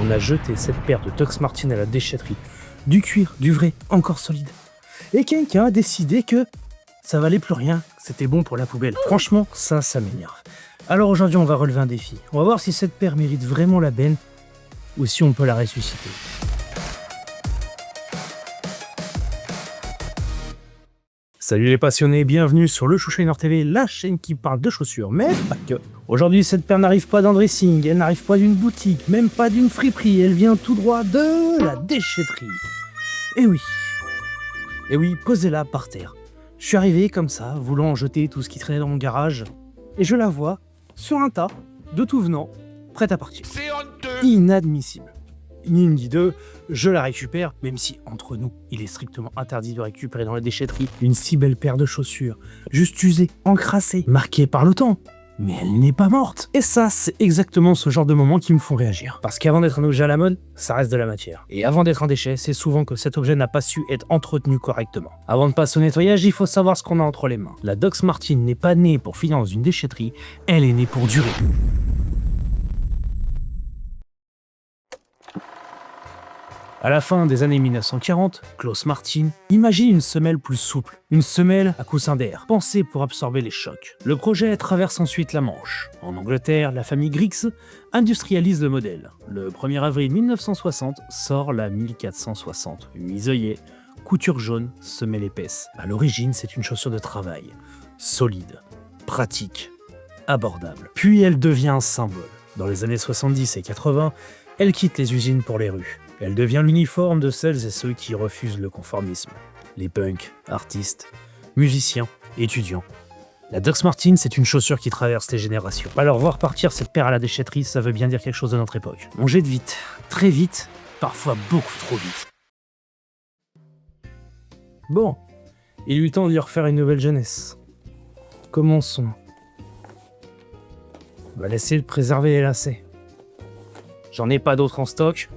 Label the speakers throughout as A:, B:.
A: On a jeté cette paire de Doc Martens à la déchetterie. Du cuir, du vrai, encore solide. Et quelqu'un a décidé que ça valait plus rien, que c'était bon pour la poubelle. Franchement, ça m'énerve. Alors aujourd'hui, on va relever un défi. On va voir si cette paire mérite vraiment la benne ou si on peut la ressusciter. Salut les passionnés, bienvenue sur le Shoeshiner TV, la chaîne qui parle de chaussures, mais pas que. Aujourd'hui, cette paire n'arrive pas d'un dressing, elle n'arrive pas d'une boutique, même pas d'une friperie, elle vient tout droit de la déchetterie. Et oui, posez-la par terre. Je suis arrivé comme ça, voulant jeter tout ce qui traînait dans mon garage, et je la vois sur un tas, de tout venant, prête à partir.
B: C'est honteux.
A: Inadmissible. Ni une ni deux, je la récupère, même si, entre nous, il est strictement interdit de récupérer dans la déchetterie une si belle paire de chaussures, juste usée, encrassée, marquée par le temps. Mais elle n'est pas morte. Et ça, c'est exactement ce genre de moments qui me font réagir. Parce qu'avant d'être un objet à la mode, ça reste de la matière. Et avant d'être un déchet, c'est souvent que cet objet n'a pas su être entretenu correctement. Avant de passer au nettoyage, il faut savoir ce qu'on a entre les mains. La Doc Martens n'est pas née pour finir dans une déchetterie, elle est née pour durer. À la fin des années 1940, Klaus Martin imagine une semelle plus souple, une semelle à coussin d'air, pensée pour absorber les chocs. Le projet traverse ensuite la Manche. En Angleterre, la famille Griggs industrialise le modèle. Le 1er avril 1960 sort la 1460, une mise-œillet, couture jaune, semelle épaisse. À l'origine, c'est une chaussure de travail, solide, pratique, abordable. Puis elle devient un symbole. Dans les années 70 et 80, elle quitte les usines pour les rues. Elle devient l'uniforme de celles et ceux qui refusent le conformisme. Les punks, artistes, musiciens, étudiants. La Doc Martens, c'est une chaussure qui traverse les générations. Alors voir partir cette paire à la déchetterie, ça veut bien dire quelque chose de notre époque. On jette vite, très vite, parfois beaucoup trop vite. Bon, il est temps d'y refaire une nouvelle jeunesse. Commençons. On va laisser préserver les lacets. J'en ai pas d'autres en stock.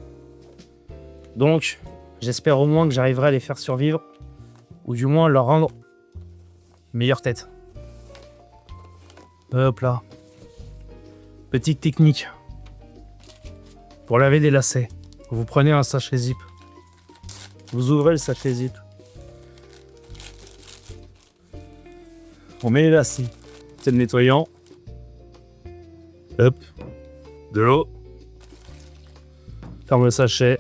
A: Donc, j'espère au moins que j'arriverai à les faire survivre, ou du moins leur rendre meilleure tête. Hop là. Petite technique. Pour laver des lacets, vous prenez un sachet zip. Vous ouvrez le sachet zip. On met les lacets. C'est le nettoyant. Hop. De l'eau. Ferme le sachet.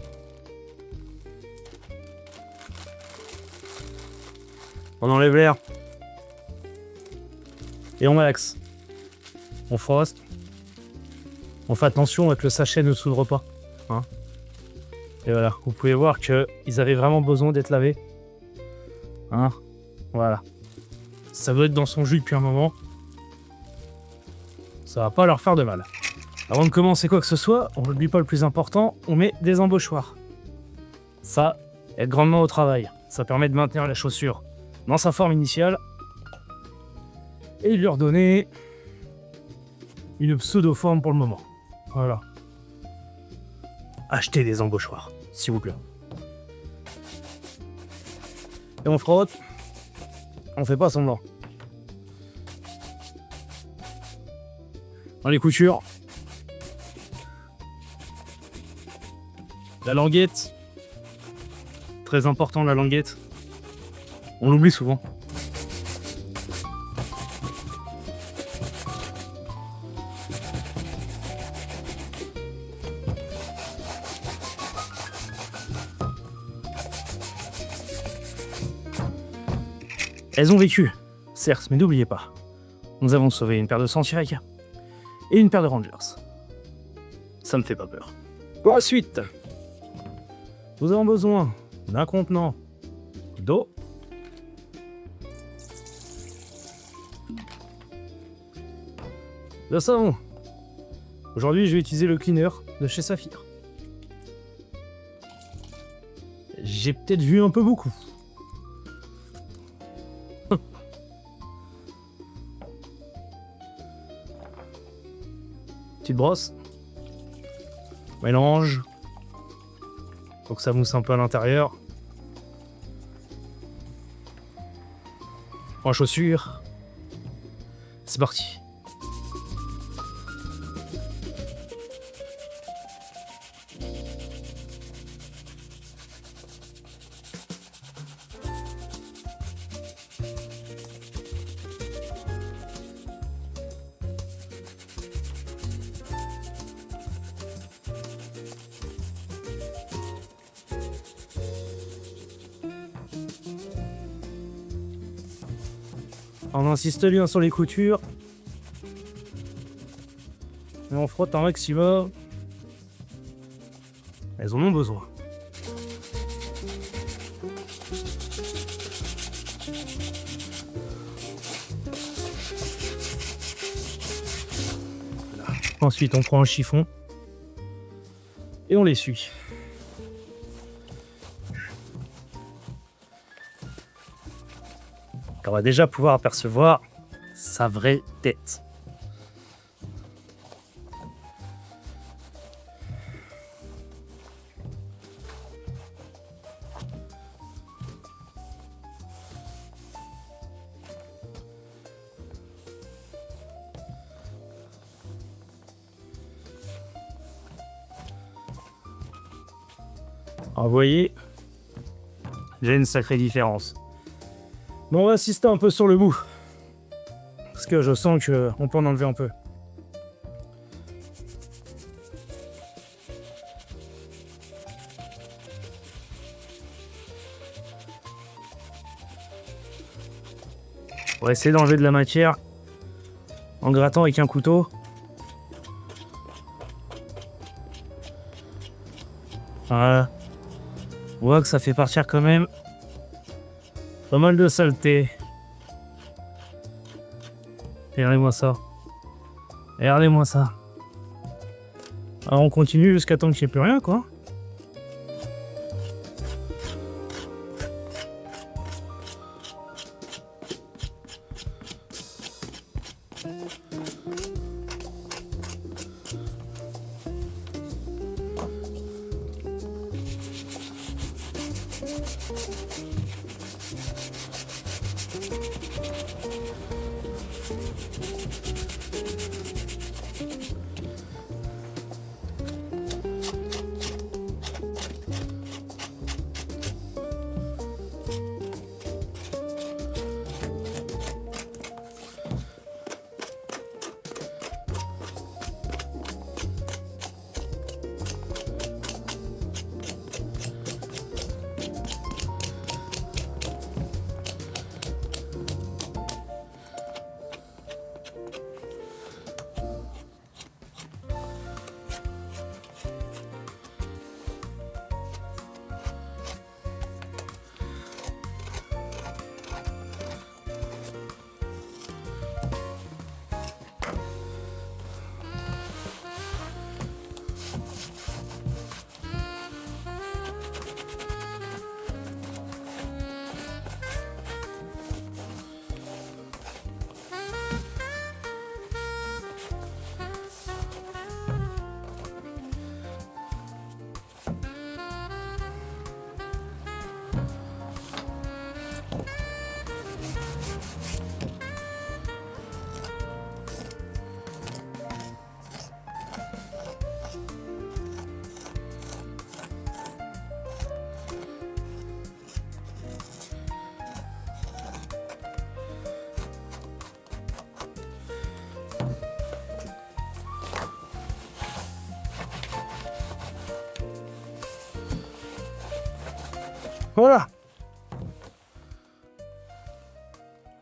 A: On enlève l'air. Et on malaxe. On froisse. On fait attention que le sachet ne s'ouvre pas. Hein. Et voilà, vous pouvez voir qu'ils avaient vraiment besoin d'être lavés. Hein. Voilà. Ça doit être dans son jus depuis un moment. Ça va pas leur faire de mal. Avant de commencer quoi que ce soit, on n'oublie pas le plus important, on met des embauchoirs. Ça aide grandement au travail. Ça permet de maintenir la chaussure dans sa forme initiale et lui redonner une pseudo-forme pour le moment. Voilà. Achetez des embauchoirs, s'il vous plaît. Et on frotte. On fait pas semblant. Dans les coutures. La languette. Très important la languette. On l'oublie souvent. Elles ont vécu, certes, mais n'oubliez pas, nous avons sauvé une paire de Santiago et une paire de Rangers. Ça me fait pas peur. Pour la suite, nous avons besoin d'un contenant d'eau, de savon. Aujourd'hui, je vais utiliser le cleaner de chez Saphir. J'ai peut-être vu un peu beaucoup. Petite brosse. Mélange. Faut que ça mousse un peu à l'intérieur. En chaussures. C'est parti. On insiste bien sur les coutures. Et on frotte un maximum. Elles en ont besoin. Ensuite, on prend un chiffon et on l'essuie. On va déjà pouvoir apercevoir sa vraie tête. Alors, vous voyez, j'ai une sacrée différence. Bon, on va insister un peu sur le bout. Parce que je sens qu'on peut en enlever un peu. On va essayer d'enlever de la matière en grattant avec un couteau. Voilà. On voit que ça fait partir quand même pas mal de saleté. Regardez-moi ça. Regardez-moi ça. Alors on continue jusqu'à temps qu'il n'y ait plus rien, quoi. Voilà.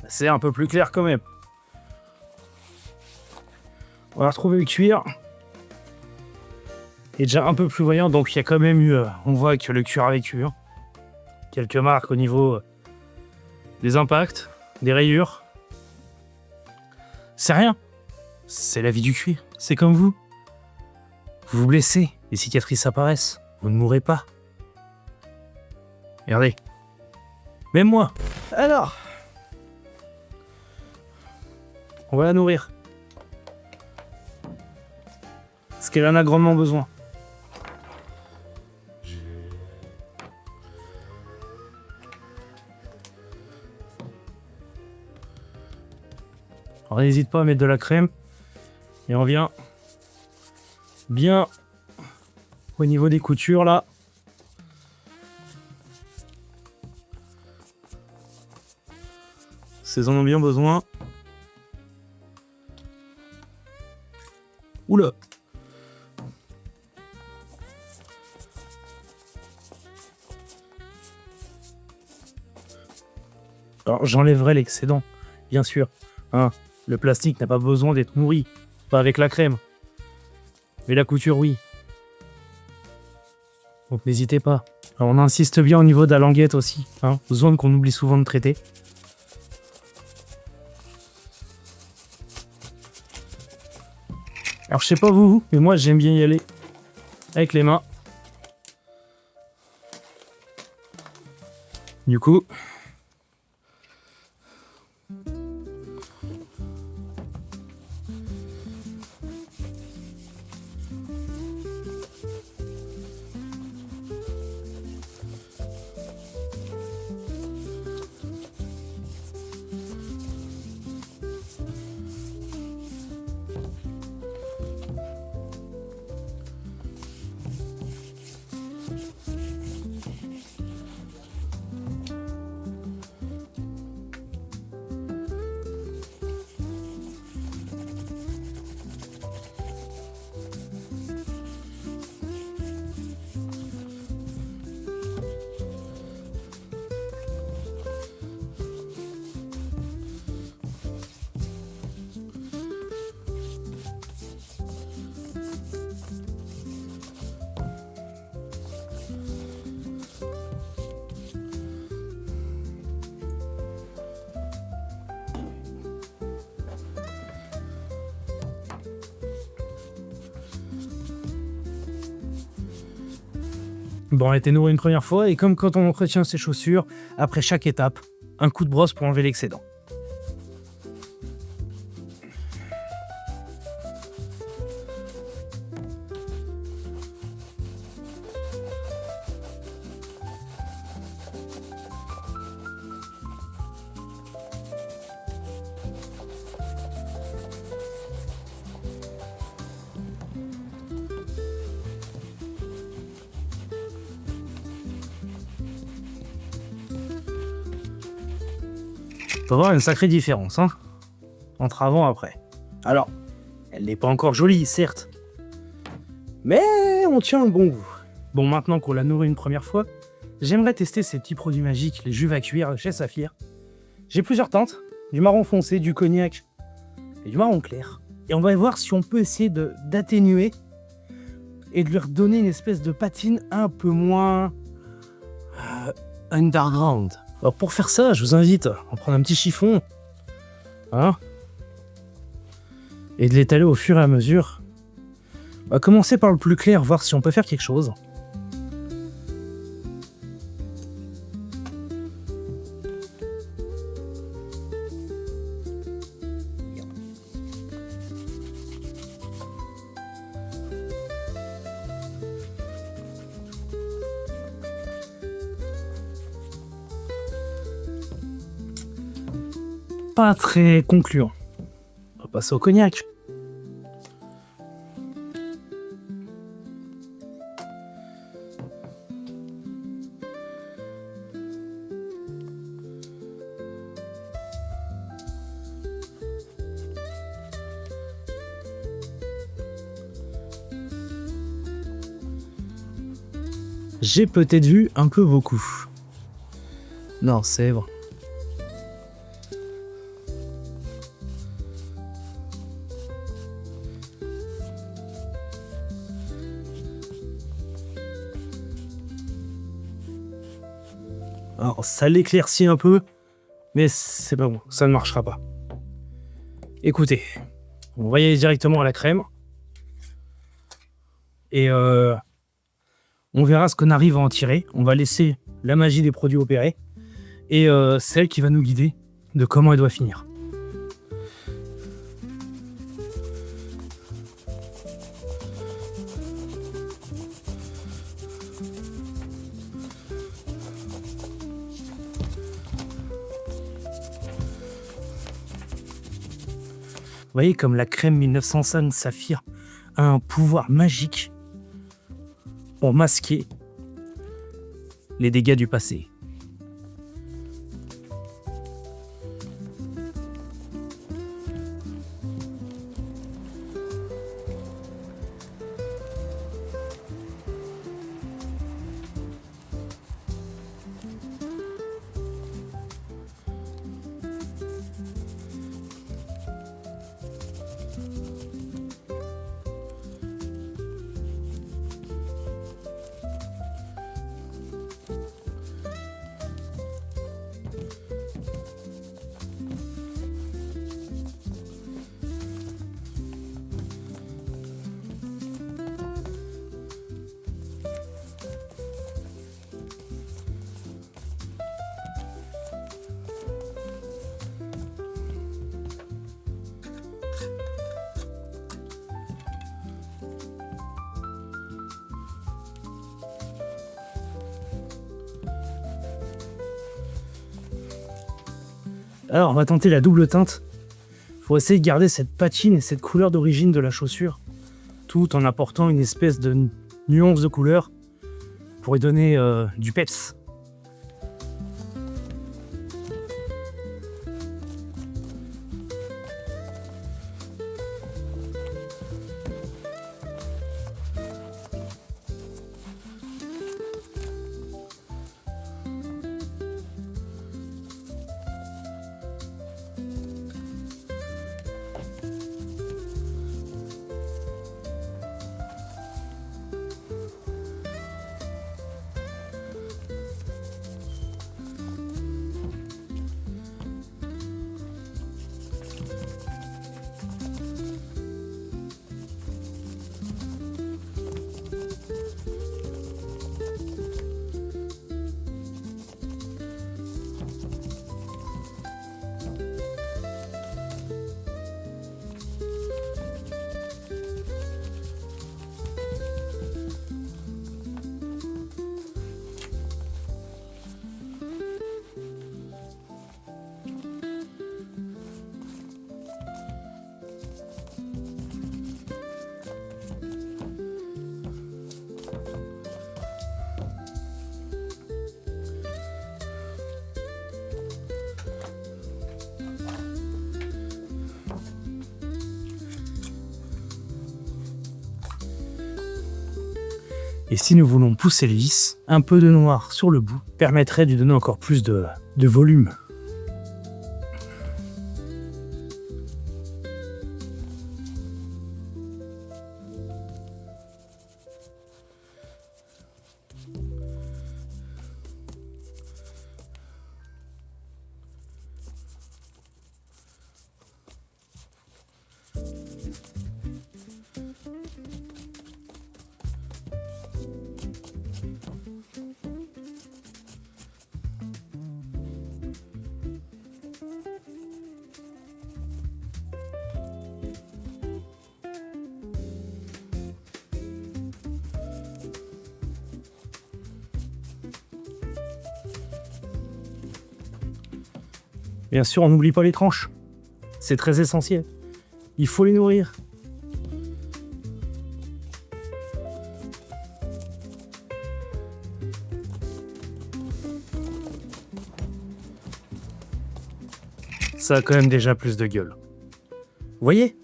A: C'est un peu plus clair quand même. On va retrouver le cuir. Il est déjà un peu plus voyant, donc il y a quand même eu... on voit que le cuir a vécu. Hein. Quelques marques au niveau des impacts, des rayures. C'est rien. C'est la vie du cuir. C'est comme vous. Vous vous blessez, les cicatrices apparaissent. Vous ne mourrez pas. Regardez. Même moi. Alors. On va la nourrir. Parce qu'elle en a grandement besoin. Alors n'hésite pas à mettre de la crème. Et on vient bien au niveau des coutures là. Ces en ont bien besoin. Oula. Alors j'enlèverai l'excédent. Il bien sûr. Hein, le plastique n'a pas besoin d'être nourri, pas avec la crème. Mais la couture, oui. Donc n'hésitez pas. Alors, on insiste bien au niveau de la languette aussi, hein, zone qu'on oublie souvent de traiter. Alors je sais pas vous, mais moi j'aime bien y aller avec les mains. Du coup, bon, on a été nourri une première fois, et comme quand on entretient ses chaussures, après chaque étape, un coup de brosse pour enlever l'excédent. On peut voir une sacrée différence, hein, entre avant et après. Alors, elle n'est pas encore jolie, certes, mais on tient un bon goût. Bon, maintenant qu'on l'a nourri une première fois, j'aimerais tester ces petits produits magiques, les juves à cuire de chez Saphir. J'ai plusieurs teintes, du marron foncé, du cognac et du marron clair. Et on va voir si on peut essayer d'atténuer et de lui redonner une espèce de patine un peu moins underground. Alors pour faire ça, je vous invite à prendre un petit chiffon, hein, et de l'étaler au fur et à mesure. On va commencer par le plus clair, voir si on peut faire quelque chose. Pas très concluant. On va passer au cognac. J'ai peut-être vu un peu beaucoup. Non, c'est vrai. Alors, ça l'éclaircit un peu, mais c'est pas bon, ça ne marchera pas. Écoutez, on va y aller directement à la crème. Et on verra ce qu'on arrive à en tirer. On va laisser la magie des produits opérer. Et c'est elle qui va nous guider de comment elle doit finir. Vous voyez comme la crème 1905 Saphir a un pouvoir magique pour masquer les dégâts du passé. Alors on va tenter la double teinte. Faut essayer de garder cette patine et cette couleur d'origine de la chaussure, tout en apportant une espèce de nuance de couleur pour y donner du peps. Et si nous voulons pousser le vis, un peu de noir sur le bout permettrait de lui donner encore plus de volume. Bien sûr, on n'oublie pas les tranches. C'est très essentiel. Il faut les nourrir. Ça a quand même déjà plus de gueule. Vous voyez ?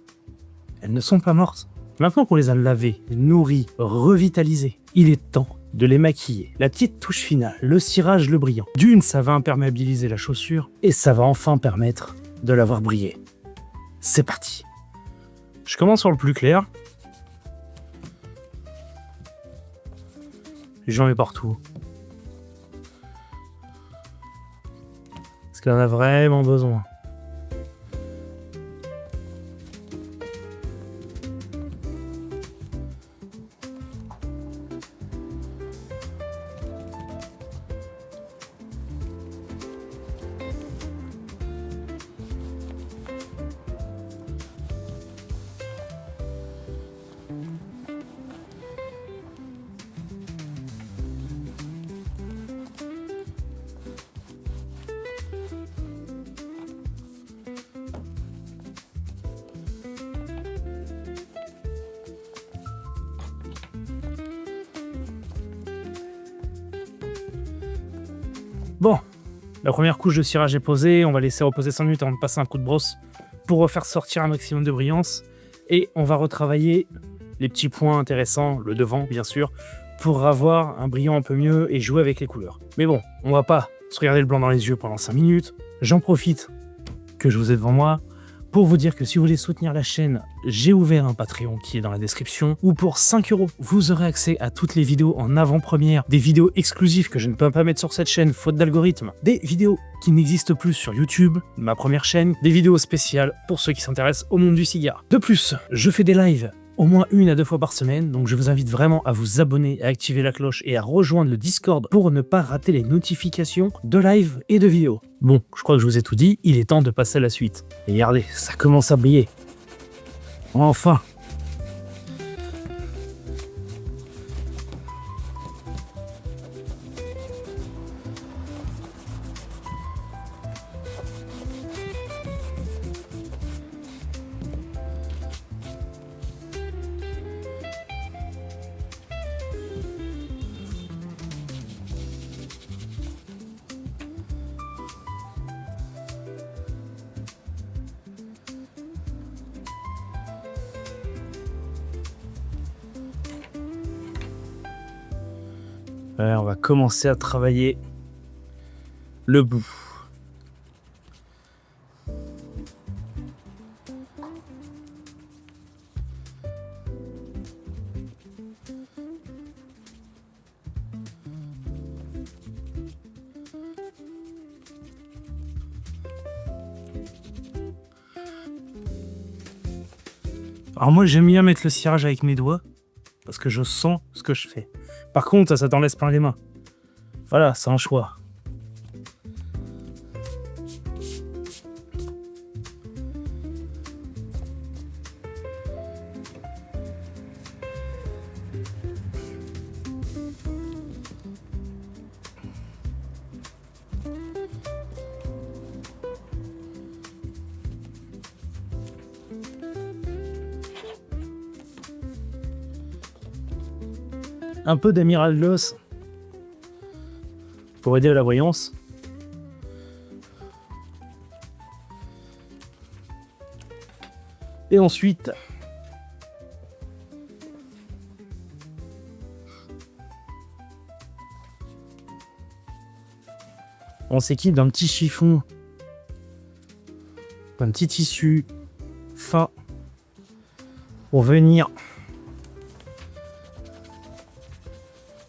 A: Elles ne sont pas mortes. Maintenant qu'on les a lavées, nourries, revitalisées, il est temps de les maquiller. La petite touche finale, le cirage, le brillant. D'une, ça va imperméabiliser la chaussure et ça va enfin permettre de la voir briller. C'est parti. Je commence sur le plus clair. J'en mets partout. Parce qu'elle en a vraiment besoin. Bon, la première couche de cirage est posée, on va laisser reposer 5 minutes avant de passer un coup de brosse pour refaire sortir un maximum de brillance. Et on va retravailler les petits points intéressants, le devant bien sûr, pour avoir un brillant un peu mieux et jouer avec les couleurs. Mais bon, on va pas se regarder le blanc dans les yeux pendant 5 minutes. J'en profite que je vous ai devant moi pour vous dire que si vous voulez soutenir la chaîne, j'ai ouvert un Patreon qui est dans la description, où pour 5 €, vous aurez accès à toutes les vidéos en avant-première, des vidéos exclusives que je ne peux pas mettre sur cette chaîne faute d'algorithme, des vidéos qui n'existent plus sur YouTube, ma première chaîne, des vidéos spéciales pour ceux qui s'intéressent au monde du cigare. De plus, je fais des lives au moins 1 à 2 fois par semaine, donc je vous invite vraiment à vous abonner, à activer la cloche et à rejoindre le Discord pour ne pas rater les notifications de live et de vidéos. Bon, je crois que je vous ai tout dit, il est temps de passer à la suite. Et regardez, ça commence à briller. Enfin! Ouais, on va commencer à travailler le bout. Alors moi j'aime bien mettre le cirage avec mes doigts, parce que je sens ce que je fais. Par contre, ça t'en laisse plein les mains. Voilà, c'est un choix. Un peu d'amiral gloss pour aider à la voyance. Et ensuite, on s'équipe d'un petit chiffon, d'un petit tissu fin pour venir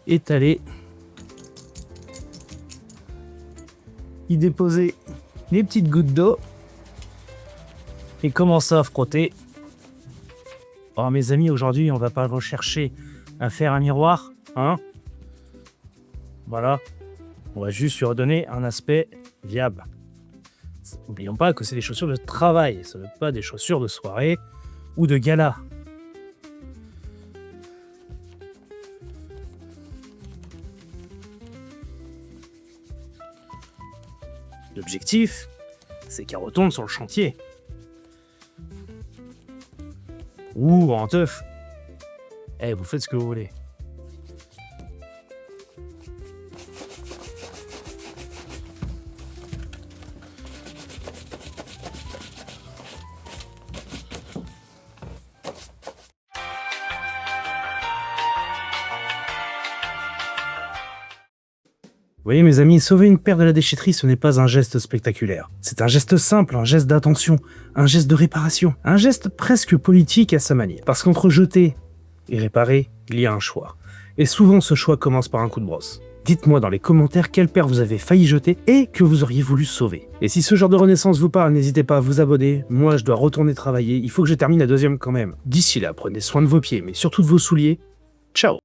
A: étaler, y déposer les petites gouttes d'eau et commencer à frotter. Alors mes amis, aujourd'hui on va pas rechercher à faire un miroir, hein. Voilà, on va juste lui redonner un aspect viable. N'oublions pas que c'est des chaussures de travail, ce n'est pas des chaussures de soirée ou de gala. L'objectif, c'est qu'elle retombe sur le chantier. Ou en teuf. Eh, vous faites ce que vous voulez. Vous voyez mes amis, sauver une paire de la déchetterie, ce n'est pas un geste spectaculaire. C'est un geste simple, un geste d'attention, un geste de réparation, un geste presque politique à sa manière. Parce qu'entre jeter et réparer, il y a un choix. Et souvent ce choix commence par un coup de brosse. Dites-moi dans les commentaires quelle paire vous avez failli jeter et que vous auriez voulu sauver. Et si ce genre de renaissance vous parle, n'hésitez pas à vous abonner. Moi je dois retourner travailler, il faut que je termine la deuxième quand même. D'ici là, prenez soin de vos pieds, mais surtout de vos souliers. Ciao!